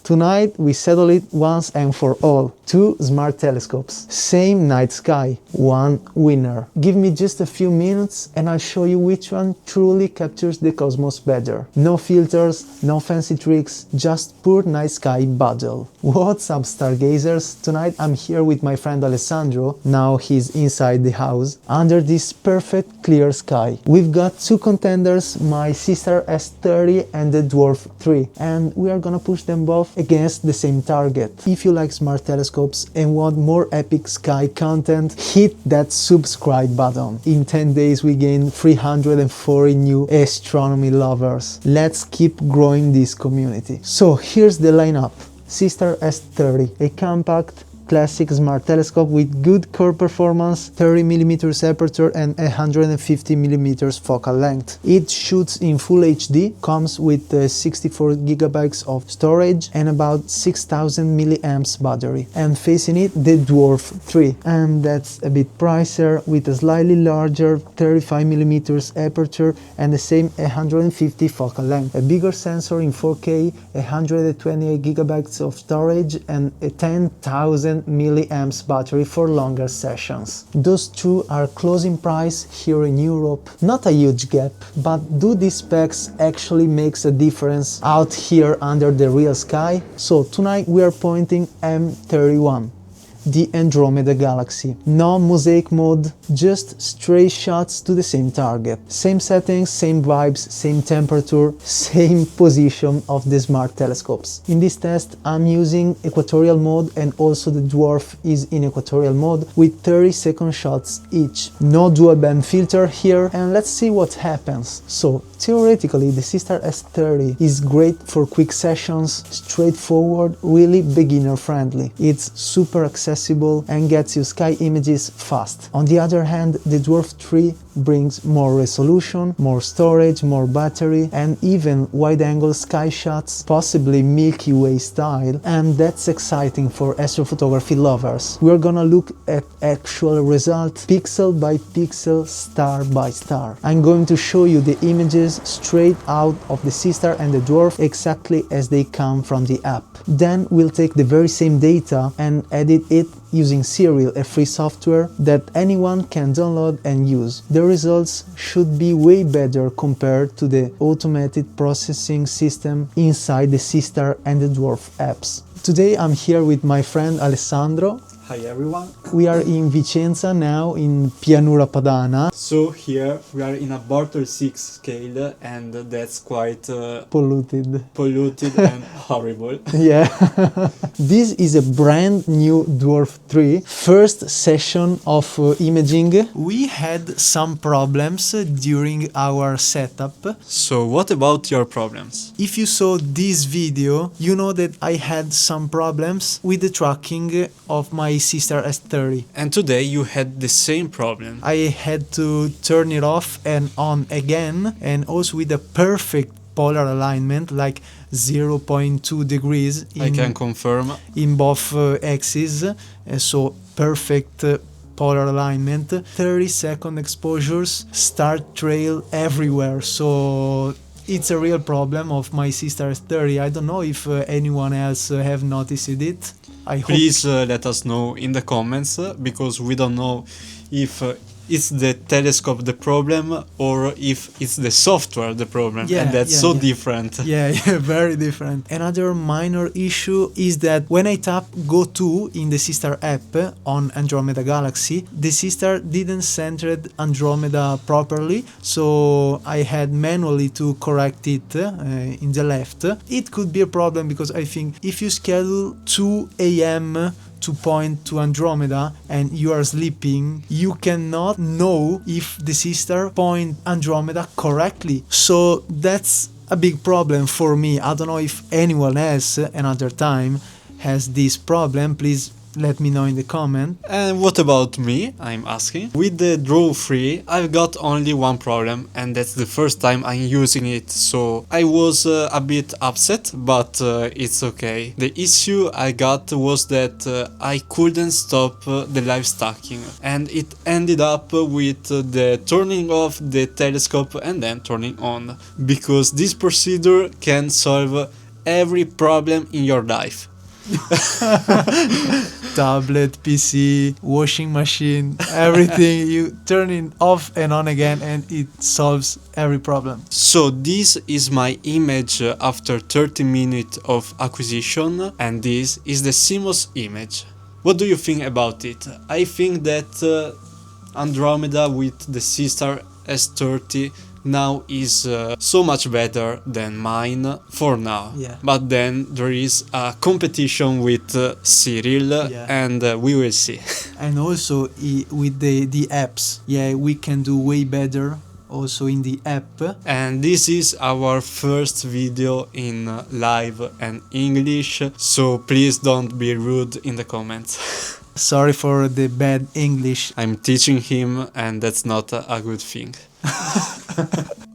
Tonight we settle it once and for all. 2 smart telescopes, same night sky, one winner. Give me just a few minutes and I'll show you which one truly captures the cosmos better. No filters, no fancy tricks, just pure night sky battle. What's up, stargazers? Tonight I'm here with my friend Alessandro, now he's inside the house, under this perfect clear sky. We've got 2 contenders, my Seestar S30 and the Dwarf 3, and we are gonna push them both against the same target. If you like smart telescopes and want more epic sky content, hit that subscribe button. In 10 days we gained 340 new astronomy lovers. Let's keep growing this community. So here's the lineup. Seestar S30, a compact classic smart telescope with good core performance, 30mm aperture and 150mm focal length. It shoots in full HD, comes with 64GB of storage and about 6000 mAh battery. And facing it, the Dwarf 3, and that's a bit pricier with a slightly larger 35mm aperture and the same 150 focal length. A bigger sensor in 4K, 128GB of storage and a 10,000 mAh battery for longer sessions. Those 2 are close in price here in Europe. Not a huge gap, but do these specs actually makes a difference out here under the real sky? So tonight we are pointing M31. The Andromeda Galaxy. No mosaic mode, just straight shots to the same target. Same settings, same vibes, same temperature, same position of the smart telescopes. In this test I'm using equatorial mode and also the Dwarf is in equatorial mode with 30-second shots each. No dual band filter here, and let's see what happens. So theoretically the Seestar S30 is great for quick sessions, straightforward, really beginner friendly. It's super accessible and gets you sky images fast. On the other hand, the Dwarf 3 brings more resolution, more storage, more battery, and even wide-angle sky shots, possibly Milky Way style, and that's exciting for astrophotography lovers. We're gonna look at actual result, pixel by pixel, star by star. I'm going to show you the images straight out of the Seestar and the Dwarf exactly as they come from the app. Then we'll take the very same data and edit it using Siril, a free software that anyone can download and use. The results should be way better compared to the automated processing system inside the Seestar and the Dwarf apps. Today I'm here with my friend Alessandro. Hi everyone. We are in Vicenza now, in Pianura Padana. So here we are in a Barter 6 scale and that's quite polluted and horrible. Yeah. This is a brand new Dwarf 3, first session of imaging. We had some problems during our setup. So what about your problems? If you saw this video, you know that I had some problems with the tracking of my Seestar S30. And today you had the same problem. I had to turn it off and on again, and also with a perfect polar alignment, like 0.2 degrees. I can confirm. In both axes, so perfect polar alignment, 30-second exposures, star trail everywhere. So it's a real problem of my Seestar S30. I don't know if anyone else have noticed it. Please let us know in the comments, because we don't know if it's the telescope the problem or if it's the software the problem, and that's different. Yeah, very different. Another minor issue is that when I tap Go To in the Seestar app on Andromeda Galaxy, the Seestar didn't center Andromeda properly, so I had manually to correct it in the left. It could be a problem because I think if you schedule 2 AM to point to Andromeda and you are sleeping, you cannot know if the Seestar point Andromeda correctly. So that's a big problem for me. I don't know if anyone else another time has this problem. Please let me know in the comment. And what about me, I'm asking? With the Dwarf 3, I've got only one problem, and that's the first time I'm using it, so I was a bit upset, but it's okay. The issue I got was that I couldn't stop the live stacking, and it ended up with the turning off the telescope and then turning on, because this procedure can solve every problem in your life. Tablet, PC, washing machine, everything. You turn it off and on again and it solves every problem. So this is my image after 30 minutes of acquisition, and this is the CMOS image. What do you think about it? I think that Andromeda with the Seestar S30 now is so much better than mine for now. Yeah. But then there is a competition with Siril, Yeah. and we will see. And also with the apps, yeah, we can do way better also in the app. And this is our first video in live and English, so please don't be rude in the comments. Sorry for the bad English. I'm teaching him, and that's not a good thing.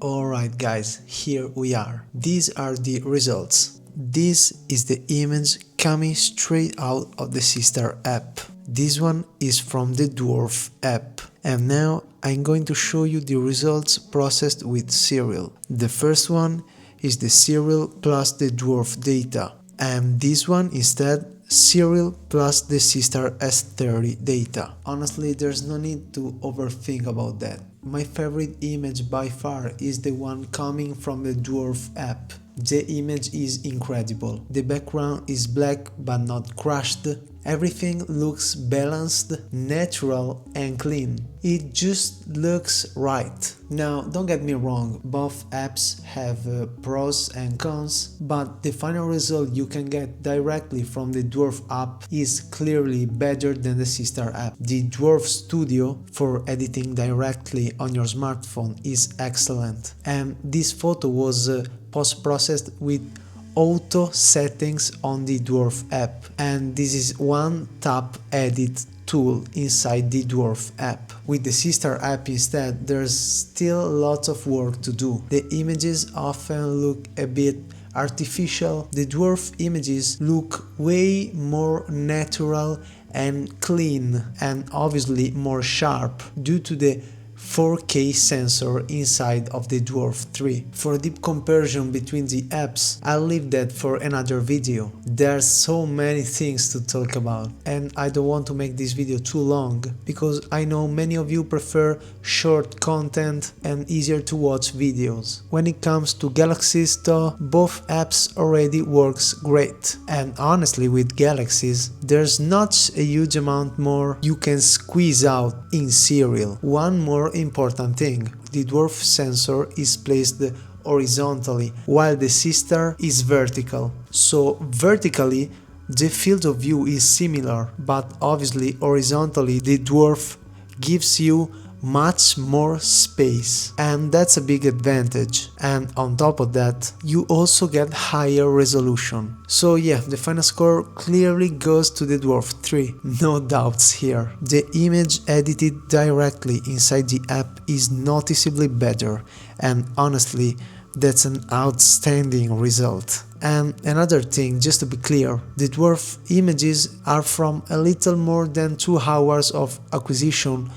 Alright guys, here we are. These are the results. This is the image coming straight out of the Seestar app. This one is from the Dwarf app. And now I'm going to show you the results processed with Siril. The first one is the Siril plus the Dwarf data. And this one instead Siril plus the Seestar S30 data. Honestly, there's no need to overthink about that. My favorite image by far is the one coming from the Dwarf app. The image is incredible. The background is black but not crushed. Everything looks balanced, natural and clean. It just looks right. Now, don't get me wrong, both apps have pros and cons, but the final result you can get directly from the Dwarf app is clearly better than the Seestar app. The Dwarf Studio for editing directly on your smartphone is excellent, and this photo was post-processed with auto settings on the Dwarf app, and this is one tap edit tool inside the Dwarf app. With the Seestar app instead, there's still lots of work to do. The images often look a bit artificial. The Dwarf images look way more natural and clean, and obviously more sharp due to the 4K sensor inside of the Dwarf 3. For a deep comparison between the apps, I'll leave that for another video. There's so many things to talk about, and I don't want to make this video too long, because I know many of you prefer short content and easier to watch videos. When it comes to Galaxies though, both apps already works great, and honestly with Galaxies, there's not a huge amount more you can squeeze out in Siril. One more important thing, the Dwarf sensor is placed horizontally while the Seestar is vertical. So vertically the field of view is similar, but obviously horizontally the Dwarf gives you much more space, and that's a big advantage. And on top of that, you also get higher resolution. So yeah, the final score clearly goes to the Dwarf 3, no doubts here. The image edited directly inside the app is noticeably better, and honestly, that's an outstanding result. And another thing, just to be clear, the Dwarf images are from a little more than 2 hours of acquisition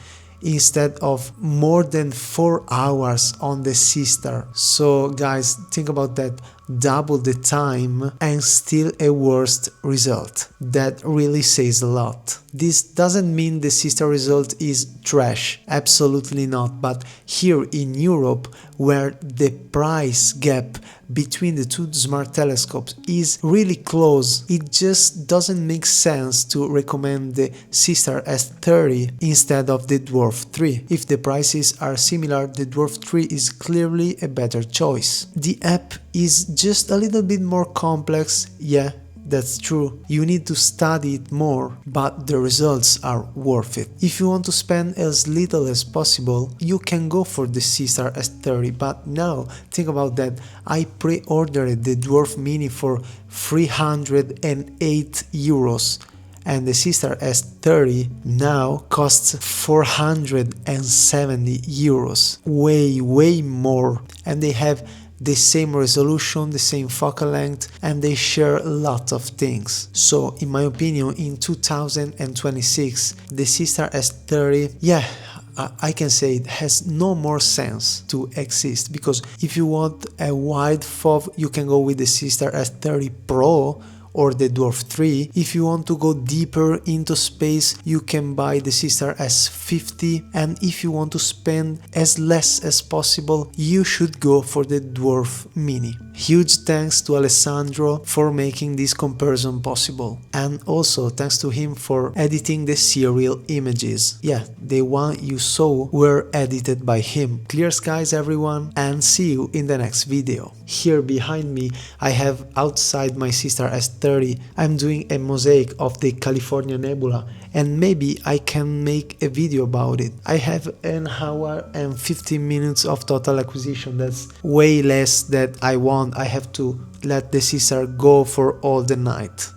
instead of more than 4 hours on the Seestar. So guys, think about that, double the time and still a worst result. That really says a lot. This doesn't mean the Seestar result is trash, absolutely not, but here in Europe, where the price gap between the two smart telescopes is really close, it just doesn't make sense to recommend the Seestar S30 instead of the Dwarf 3. If the prices are similar, the Dwarf 3 is clearly a better choice. The app is just a little bit more complex, yeah, that's true. You need to study it more, but the results are worth it. If you want to spend as little as possible, you can go for the Seestar S30, but now think about that. I pre-ordered the Dwarf Mini for 308 euros. And the Seestar S30 now costs 470 euros. Way more. And they have the same resolution, the same focal length, and they share a lot of things. So in my opinion, in 2026, the Seestar S30, yeah, I can say it has no more sense to exist, because if you want a wide FOV, you can go with the Seestar S30 Pro or the Dwarf 3. If you want to go deeper into space, you can buy the Seestar S50, and if you want to spend as less as possible, you should go for the Dwarf Mini. Huge thanks to Alessandro for making this comparison possible, and also thanks to him for editing the Siril images. Yeah, the one you saw were edited by him. Clear skies everyone, and see you in the next video. Here behind me I have, outside my Seestar S30, I'm doing a mosaic of the California Nebula, and maybe I can make a video about it. I have an hour and 15 minutes of total acquisition. That's way less that I want. I have to let the Seestar go for all the night.